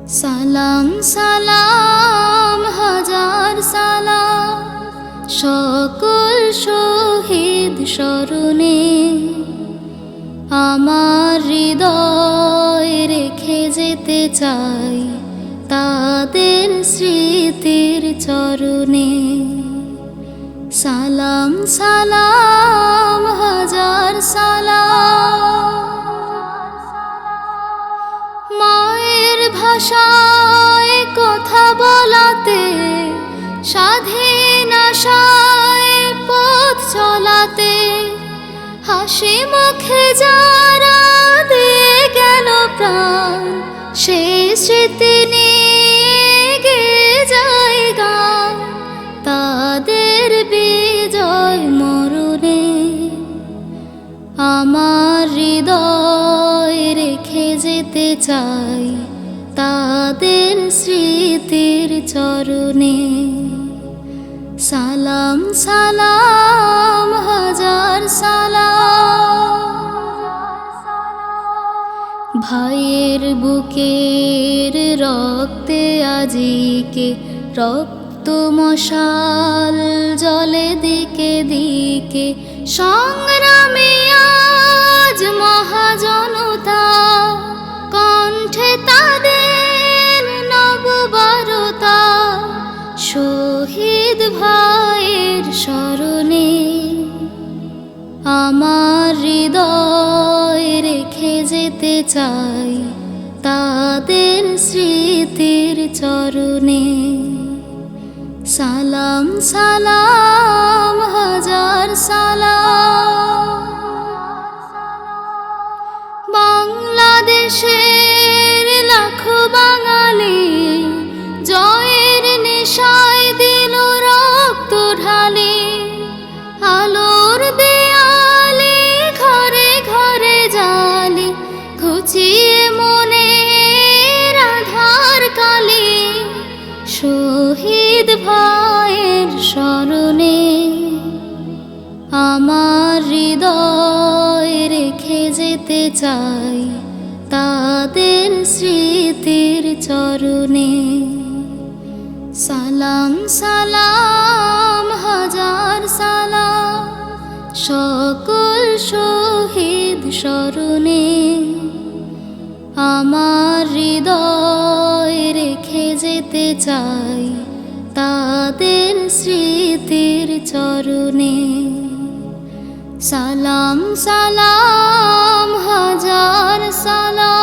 সালাম সালাম হাজার সালাম সকল শহীদ স্মরণে, আমার হৃদয় রেখে যেতে চাই তাদের স্মৃতির চরণে। সালাম সালাম হাজার সালাম। মায়ের ভাষায় কথা বলাতে, স্বাধীন আশায় পথ চলাতে, হাসি মুখে যারা দিয়ে গেল প্রাণ, সেই স্মৃতি নিয়ে গেয়ে যায় গান তাদের বিজয় মরণে। আমার হৃদয় রেখে যেতে চাই তাদের স্মৃতির চরণে। সালাম সালাম হাজার সালাম। ভাইয়ের বুকের রক্তে আজিকে রক্ত মশাল জলে দিকে দিকে, সংগ্রামে আজ মহাজনতা, কণ্ঠে তাদের নববারতা, শহীদ ভাইয়ের স্মরণে। আমার হৃদয় রেখে যেতে চাই তাদের স্মৃতির চরণে। সালাম সালাম হাজার সালাম। বাংলাদেশের লাখো বাঙালি জয়ের নেশায় দিল রক্ত ঢালি, আলোর দেয়ালে ঘরে ঘরে জালি, ঘুচিয়ে মনের আধার কালি, শহীদ ভাইয়ের স্মরণে। আমার হৃদয় রেখে যেতে চাই তাদের স্মৃতির চরণে। সালাম সালাম হাজার সালাম সকল শহীদ স্মরণে। আমার হৃদয় রেখে যেতে চাই তাদের স্মৃতির চরণে। সালাম সালাম হাজার সালাম।